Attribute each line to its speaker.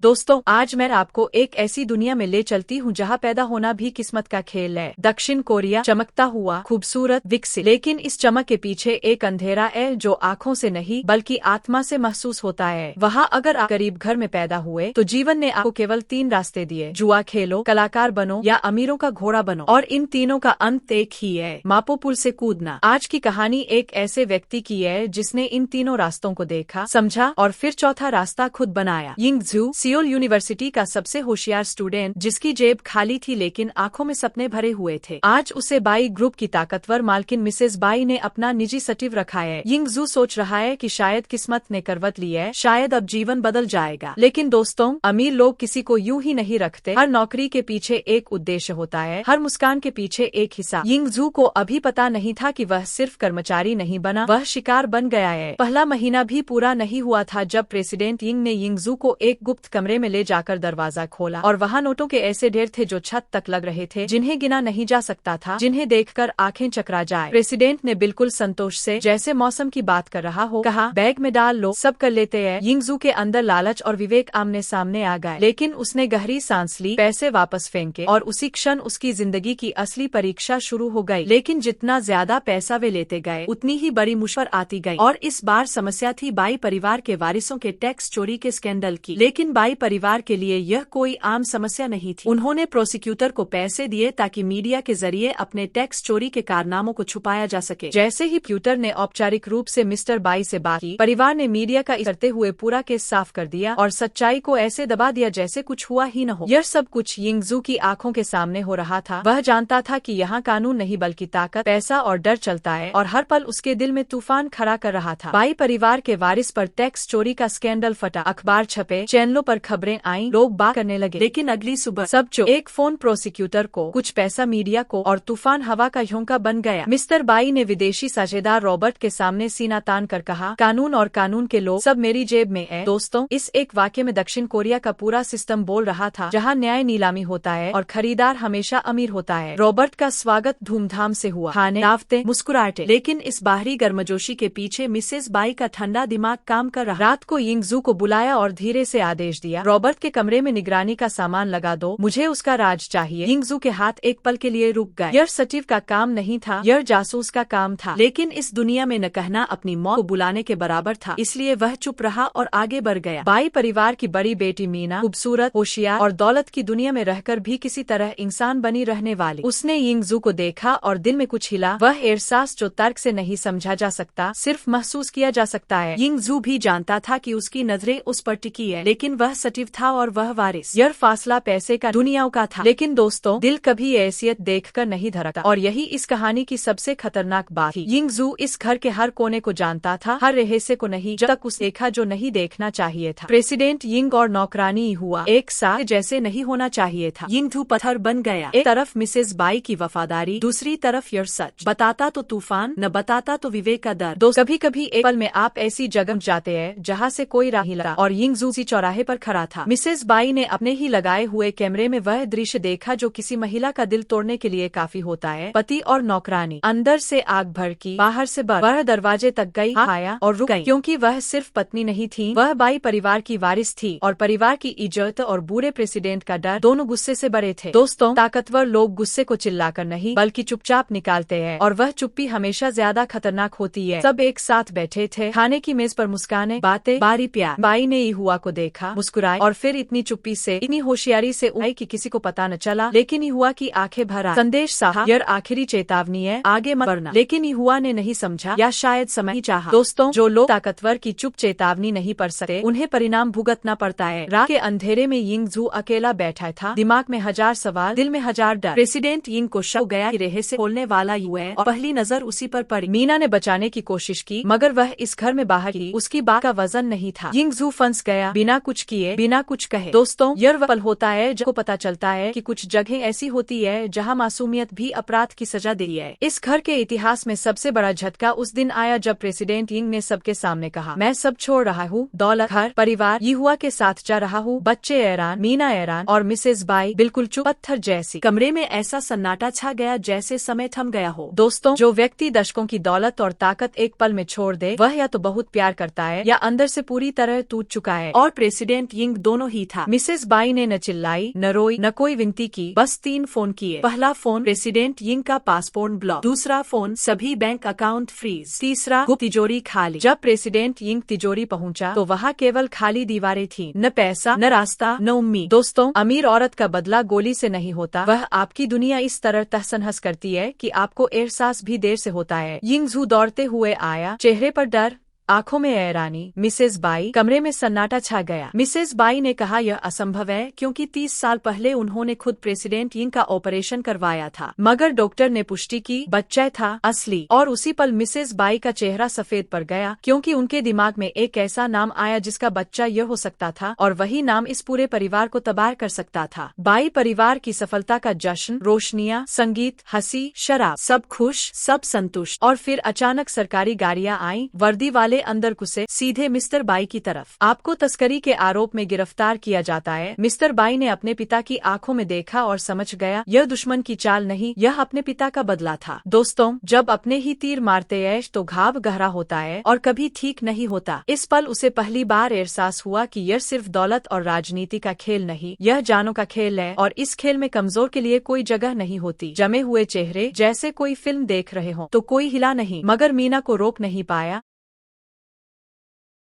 Speaker 1: दोस्तों, आज मैं आपको एक ऐसी दुनिया में ले चलती हूँ जहाँ पैदा होना भी किस्मत का खेल है। दक्षिण कोरिया चमकता हुआ, खूबसूरत, विकसित, लेकिन इस चमक के पीछे एक अंधेरा है जो आँखों से नहीं बल्कि आत्मा से महसूस होता है। वहाँ अगर आप गरीब घर में पैदा हुए तो जीवन ने आपको केवल 3 रास्ते दिए: जुआ खेलो, कलाकार बनो या अमीरों का घोड़ा बनो, और इन तीनों का अंत एक ही है, मापो पुल से कूदना। आज की कहानी एक ऐसे व्यक्ति की है जिसने इन तीनों रास्तों को देखा, समझा और फिर चौथा रास्ता खुद बनाया। यिंग जू, सियोल यूनिवर्सिटी का सबसे होशियार स्टूडेंट, जिसकी जेब खाली थी लेकिन आंखों में सपने भरे हुए थे। आज उसे बाई ग्रुप की ताकतवर मालकिन मिसेस बाई ने अपना निजी सचिव रखा है। यिंग जू सोच रहा है कि शायद किस्मत ने करवट ली है, शायद अब जीवन बदल जाएगा। लेकिन दोस्तों, अमीर लोग किसी को यूं ही नहीं रखते। हर नौकरी के पीछे एक उद्देश्य होता है, हर मुस्कान के पीछे एक हिस्सा। यिंग जू को अभी पता नहीं था कि वह सिर्फ कर्मचारी नहीं बना, वह शिकार बन गया है। पहला महीना भी पूरा नहीं हुआ था जब प्रेसिडेंट यिंग ने यिंग जू को एक गुप्त कमरे में ले जाकर दरवाजा खोला, और वहाँ नोटों के ऐसे ढेर थे जो छत तक लग रहे थे, जिन्हें गिना नहीं जा सकता था, जिन्हें देखकर आंखें चकरा जाए। प्रेसिडेंट ने बिल्कुल संतोष से, जैसे मौसम की बात कर रहा हो, कहा, बैग में डाल लो, सब कर लेते हैं। यिंग जू के अंदर लालच और विवेक आमने सामने आ गए, लेकिन उसने गहरी सांस ली, पैसे वापस फेंके, और उसी क्षण उसकी जिंदगी की असली परीक्षा शुरू हो गई। लेकिन जितना ज्यादा पैसा वे लेते गए, उतनी ही बड़ी मुश्किल आती गई, और इस बार समस्या थी बाई परिवार के वारिसों के टैक्स चोरी के स्कैंडल की। लेकिन बाई परिवार के लिए यह कोई आम समस्या नहीं थी। उन्होंने प्रोसिक्यूटर को पैसे दिए ताकि मीडिया के जरिए अपने टैक्स चोरी के कारनामों को छुपाया जा सके। जैसे ही प्यूटर ने औपचारिक रूप से मिस्टर बाई से बात की, परिवार ने मीडिया का करते हुए पूरा केस साफ कर दिया और सच्चाई को ऐसे दबा दिया जैसे कुछ हुआ ही न हो। यह सब कुछ यिंग जू की आंखों के सामने हो रहा था। वह जानता था कि यहाँ कानून नहीं बल्कि ताकत, पैसा और डर चलता है, और हर पल उसके दिल में तूफान खड़ा कर रहा था। बाई परिवार के वारिस पर टैक्स चोरी का स्कैंडल फटा, अखबार छपे, चैनलों पर खबरें आईं, लोग बात करने लगे। लेकिन अगली सुबह सब चुप। एक फोन प्रोसिक्यूटर को, कुछ पैसा मीडिया को, और तूफान हवा का झोंका बन गया। मिस्टर बाई ने विदेशी साझेदार रॉबर्ट के सामने सीना तान कर कहा, कानून और कानून के लोग सब मेरी जेब में है। दोस्तों, इस एक वाक्य में दक्षिण कोरिया का पूरा सिस्टम बोल रहा था, जहाँ न्याय नीलामी होता है और खरीदार हमेशा अमीर होता है। रॉबर्ट का स्वागत धूमधाम से हुआ, खाने, दावतें, मुस्कुराहटें, लेकिन इस बाहरी गर्मजोशी के पीछे मिसेस बाई का ठंडा दिमाग काम कर रहा। रात को यिंग जू को बुलाया और धीरे से आदेश दिया, रॉबर्ट के कमरे में निगरानी का सामान लगा दो, मुझे उसका राज चाहिए। यिंग जू के हाथ एक पल के लिए रुक गए। यह सचिव का काम नहीं था, यह जासूस का काम था। लेकिन इस दुनिया में न कहना अपनी मौत को बुलाने के बराबर था, इसलिए वह चुप रहा और आगे बढ़ गया। बाई परिवार की बड़ी बेटी मीना, खूबसूरत, होशियार और दौलत की दुनिया में रहकर भी किसी तरह इंसान बनी रहने वाली। उसने यिंग जू को देखा और दिल में कुछ हिला, वह एहसास जो तर्क से नहीं समझा जा सकता, सिर्फ महसूस किया जा सकता है। यिंग जू भी जानता था कि उसकी नजरें उस पर टिकी है, लेकिन वह सचिव था और वह वारिस। यह फासला पैसे का, दुनियाओं का था। लेकिन दोस्तों, दिल कभी ऐसियत देखकर नहीं धड़कता, और यही इस कहानी की सबसे खतरनाक बात थी। यिंग जू इस घर के हर कोने को जानता था, हर रहस्य को नहीं, जब तक उसे देखा जो नहीं देखना चाहिए था। प्रेसिडेंट यिंग और नौकरानी हुआ एक साथ जैसे नहीं होना चाहिए था। यिंग जू पत्थर बन गया। एक तरफ मिसेस बाई की वफादारी, दूसरी तरफ यह सच। बताता तो तूफान, न बताता तो विवेक का दर्द। दोस्त, कभी कभी एक पल में आप ऐसी जगह जाते हैं जहाँ से कोई राह नहीं लगा, और यिंग जू उसी चौराहे पर खड़ा था। मिसेस बाई ने अपने ही लगाए हुए कैमरे में वह दृश्य देखा जो किसी महिला का दिल तोड़ने के लिए काफी होता है। पति और नौकरानी, अंदर से आग भड़की, बाहर से बर्फ। वह दरवाजे तक गई, आया और रुक गई, क्योंकि वह सिर्फ पत्नी नहीं थी, वह बाई परिवार की वारिस थी, और परिवार की इज्जत और बुरे प्रेसिडेंट का डर, दोनों गुस्से से भरे थे। दोस्तों, ताकतवर लोग गुस्से को चिल्लाकर नहीं बल्कि चुपचाप निकालते हैं, और वह चुप्पी हमेशा ज्यादा खतरनाक होती है। सब एक साथ बैठे थे, खाने की मेज पर मुस्काने, बातें, बारी प्यार। बाई ने युवा को देखा, मुस्कुराई, और फिर इतनी चुप्पी से, इतनी होशियारी से उठाई कि किसी को पता न चला। लेकिन युवा की आंखें भरा, संदेश साहा, यह आखिरी चेतावनी है, आगे मत बढ़ना। लेकिन युवा ने नहीं समझा, या शायद समय ही चाहा। दोस्तों, जो लोग ताकतवर की चुप चेतावनी नहीं पढ़ सकते, उन्हें परिणाम भुगतना पड़ता है। रात के अंधेरे में यिंग जू अकेला बैठा था, दिमाग में हजार सवाल, दिल में हजार डर। प्रेसिडेंट यिंग को शक गया कि रहस्य खोलने वाला युवा है, और पहली नजर उसी पर पड़ी। मीना ने बचाने की कोशिश की, मगर वह इस घर में बाहर की, उसकी बात का वजन नहीं था। यिंग जू फंस गया, बिना कुछ किए, बिना कुछ कहे। दोस्तों, यह वह पल होता है जब पता चलता है कि कुछ जगह ऐसी होती है जहाँ मासूमियत भी अपराध की सजा दी है। इस घर के इतिहास में सबसे बड़ा झटका उस दिन आया जब प्रेसिडेंट यिंग ने सबके सामने कहा, मैं सब छोड़ रहा हूँ, दौलत, घर, परिवार, युवा के साथ जा रहा हूँ। बच्चे हैरान, मीना हैरान, और मिसेस बाई बिल्कुल चुप, पत्थर जैसी। कमरे में ऐसा सन्नाटा छा गया जैसे समय थम गया हो। दोस्तों, जो व्यक्ति दशकों की दौलत और ताकत एक पल में छोड़ दे, वह या तो बहुत प्यार करता है या अंदर से पूरी तरह टूट चुका है। और प्रेसिडेंट प्रेसिडेंट यिंग दोनों ही था। मिसेस बाई ने न चिल्लाई, न रोई, न कोई विनती की, बस 3 फोन किए। पहला फोन प्रेसिडेंट यिंग का पासपोर्ट ब्लॉक, दूसरा फोन सभी बैंक अकाउंट फ्रीज, तीसरा गुप्त तिजोरी खाली। जब प्रेसिडेंट यिंग तिजोरी पहुंचा तो वहाँ केवल खाली दीवारें थीं, न पैसा, न रास्ता, न उम्मीद। दोस्तों, अमीर औरत का बदला गोली से नहीं होता, वह आपकी दुनिया इस तरह तहस-नहस करती है कि आपको एहसास भी देर से होता है। यिंग झू दौड़ते हुए आया, चेहरे पर डर, आंखों में हैरानी। मिसेस बाई, कमरे में सन्नाटा छा गया। मिसेस बाई ने कहा, यह असंभव है, क्योंकि 30 साल पहले उन्होंने खुद प्रेसिडेंट यिंग का ऑपरेशन करवाया था। मगर डॉक्टर ने पुष्टि की, बच्चा था असली। और उसी पल मिसेस बाई का चेहरा सफेद पड़ गया, क्योंकि उनके दिमाग में एक ऐसा नाम आया जिसका बच्चा यह हो सकता था, और वही नाम इस पूरे परिवार को तबाह कर सकता था। बाई परिवार की सफलता का जश्न, रोशनियां, संगीत, हंसी, शराब, सब खुश, सब संतुष्ट। और फिर अचानक सरकारी गाड़ियां आईं, वर्दी वाले अंदर घुसे, सीधे मिस्टर बाई की तरफ। आपको तस्करी के आरोप में गिरफ्तार किया जाता है। मिस्टर बाई ने अपने पिता की आंखों में देखा और समझ गया, यह दुश्मन की चाल नहीं, यह अपने पिता का बदला था। दोस्तों, जब अपने ही तीर मारते हैं तो घाव गहरा होता है और कभी ठीक नहीं होता। इस पल उसे पहली बार एहसास हुआ कि यह सिर्फ दौलत और राजनीति का खेल नहीं, यह जानों का खेल है, और इस खेल में कमजोर के लिए कोई जगह नहीं होती। जमे हुए चेहरे, जैसे कोई फिल्म देख रहे हो तो कोई हिला नहीं। मगर मीना को रोक नहीं पाया।